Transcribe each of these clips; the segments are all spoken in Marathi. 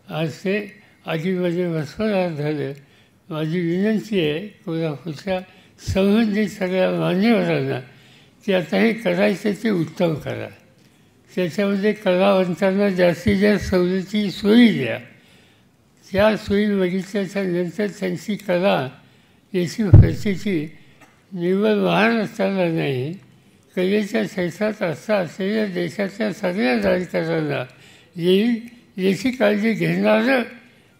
आज ते आजीमध्ये भस्मसात झालं. माझी विनंती आहे कोल्हापूरच्या संबंधित सगळ्या मान्यवरांना की आता हे करायचं ते उत्तम करा. त्याच्यामध्ये कलावंतांना जास्तीत जास्त सवलती सोयी द्या. त्या सोयी बघितल्याच्या नंतर त्यांची कला याची प्रचिती निव्वळ महाराष्ट्राला नाही, कलेच्या क्षेत्रात असलेल्या देशातल्या सगळ्या राजकारणाला येईल याची काळजी घेणारं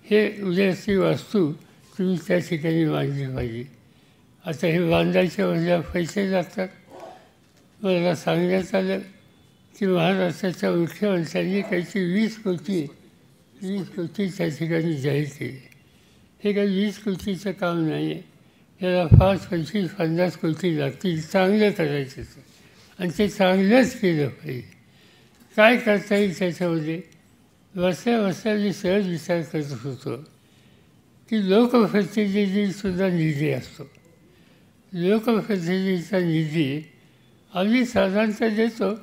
हे उद्याची वास्तू तुम्ही त्या ठिकाणी मांडली पाहिजे. आता हे बांधायच्या म्हणजे पैसे लागतात. मला सांगण्यात आलं की महाराष्ट्राच्या मुख्यमंत्र्यांनी काहीतरी 20 कोटी त्या ठिकाणी जाहीर केले. हे काही 20 कोटीचं काम नाही आहे. याला 5, 25, 50 कोटी लागतील चांगलं करायचं आणि ते चांगलंच केलं पाहिजे. काय करता येईल त्याच्यामध्ये? बसल्या बसल्या मी सहज विचार करत होतो की लोकप्रतिनिधीसुद्धा निधी असतो. लोकप्रतिनिधीचा निधी आम्ही साधारणतः देतो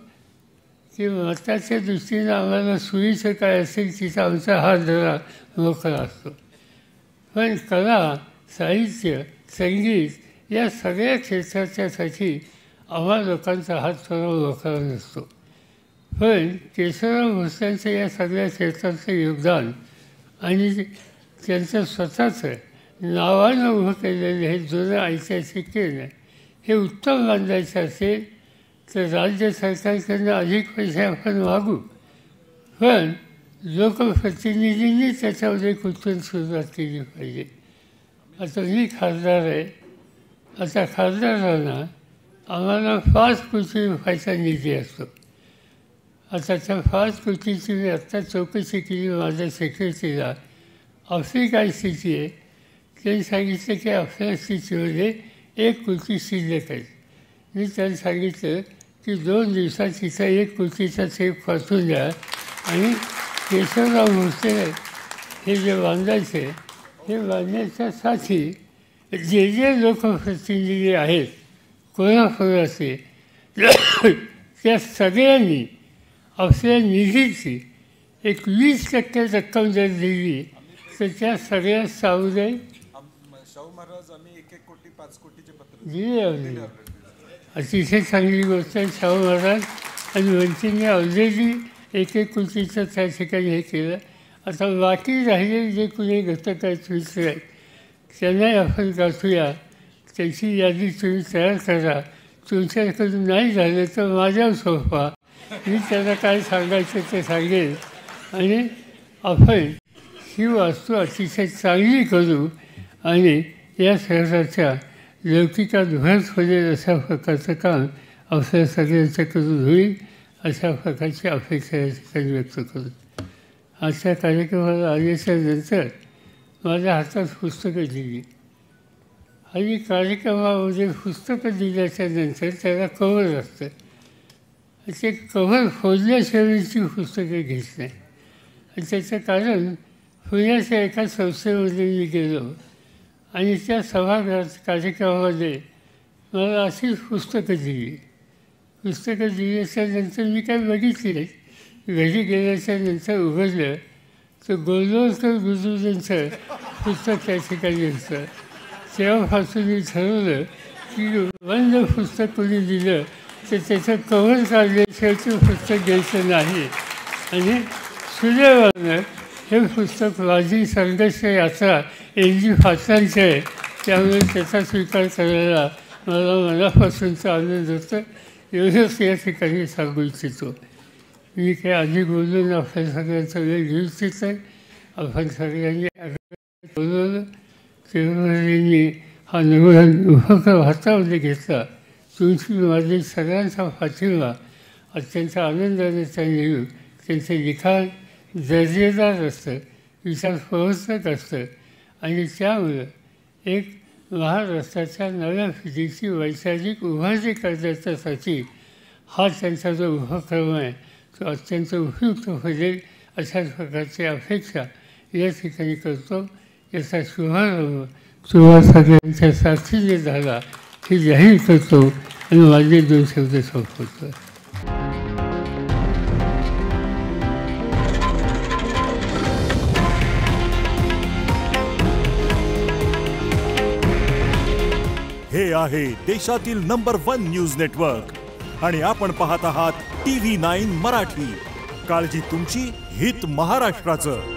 की मताच्या दृष्टीनं आम्हाला सोयीचं काय असेल तिथं आमचा हात जरा मोकळा असतो. पण कला, साहित्य, संगीत या सगळ्या क्षेत्राच्यासाठी आम्हा लोकांचा हात थोडा मोकळा नसतो. पण केशवराव भोसलेंचं या सगळ्या क्षेत्राचं योगदान आणि त्यांचं स्वतःचं नावानं उभं केलेलं हे जुनं ऐतिहासिक केंद्र हे उत्तम बांधायचं असेल तर राज्य सरकारकडनं अधिक पैसे आपण मागू, पण लोकप्रतिनिधींनी त्याच्यामध्ये कुठून सुरुवात केली पाहिजे. आता मी खासदार आहे. आता खासदारांना आम्हाला 5 कोटी रुपयाचा निधी असतो. आता त्या 5 कोटीची मी आत्ता चौकशी केली माझ्या सेक्रेटरीला. आपली काय स्थिती आहे? त्यांनी सांगितलं की आपल्या स्थितीमध्ये 1 कोटी शिल्लक आहे. मी त्यांनी सांगितलं की 2 दिवसात तिथं 1 कोटीचा चेक पाठवून द्या आणि केशवराव भोसले हे जे बांधायचे हे बांधण्याच्यासाठी जे लोकप्रतिनिधी आहेत कोल्हापुराचे त्या सगळ्यांनी आपल्या निधीची 20% रक्कम जर दिली तर त्या सगळ्या सावळे शाहू महाराज आम्ही 1 कोटी 5 कोटीचे पत्र दिले. अतिशय चांगली गोष्ट आहे. शाहू महाराज आणि वंचितने ऑलरेडी 1 कोटीचं त्या ठिकाणी हे केलं. आता बाकी राहिलेले जे कुणी घटक आहेत मित्र आहेत त्यांनाही आपण गाठूया. त्याची यादी तुम्ही तयार करा. तुमच्याकडून नाही झालं तर माझ्यावर सोपा. मी त्यांना काय सांगायचं ते सांगेल आणि आपण ही वास्तू अतिशय चांगली करू आणि या शहराच्या लौकिकात भर पडेल अशा प्रकारचं काम आपल्या सगळ्यांच्याकडून होईल अशा प्रकारची अपेक्षा या ठिकाणी व्यक्त करू. आजच्या कार्यक्रमाला आल्याच्या नंतर माझ्या हातात पुस्तकं दिली आणि कार्यक्रमामध्ये पुस्तकं दिल्याच्या नंतर त्याला कव्हर असतं. ते कव्हर फोडल्याशिवाय ती पुस्तकं घेत नाही. आणि त्याचं कारण पुण्याच्या एका संस्थेमध्ये मी गेलो आणि त्या सभागृहात कार्यक्रमामध्ये मला अशीच पुस्तकं दिली. पुस्तकं दिल्याच्या नंतर मी काय बघितली नाही. घरी गेल्याच्या नंतर उघडलं तर गोलवलकर गुरुजींचं पुस्तक त्या ठिकाणी होतं. तेव्हापासून मी ठरवलं की बंद पुस्तक कोणी दिलं तर त्याचं कव्हर काढल्याशिवाय ते पुस्तक घ्यायचं नाही. आणि सुदैवानं हे पुस्तक माझी संघर्ष यात्रा NG पाटलांचं आहे. त्यामुळे त्याचा स्वीकार करायला मला मनापासूनचा आनंद होतो. एवढंच या ठिकाणी सांगू इच्छितो. मी काही आधी बोलून आपल्या सगळ्यांचा वेळ घेऊ इच्छित आहे. आपण सगळ्यांनी बोलवलं तेव्हा हा निवडून उपक्रम हातामध्ये घेतला. तुमची माझी सगळ्यांचा पाठिंबा अत्यंत आनंदाने त्यांनी येऊ. त्यांचं लिखाण दर्जेदार असतं, विचार पोहोचत असतं आणि त्यामुळं एक महाराष्ट्राच्या नव्या पिढीची वैचारिक उभारणी करण्याच्यासाठी हा त्यांचा जो उपक्रम आहे तो अत्यंत उपयुक्त होईल अशाच प्रकारची अपेक्षा या ठिकाणी करतो. याचा शुभारंभ तुम्हा सगळ्यांच्या साथीने झाला हे जाहीर करतो आणि माझे 2 शब्द संपवतो. आहे देशातील नंबर 1 न्यूज नेटवर्क आणि आपण पाहत आहात TV9 मराठी. काळजी तुमची, हित महाराष्ट्राचं.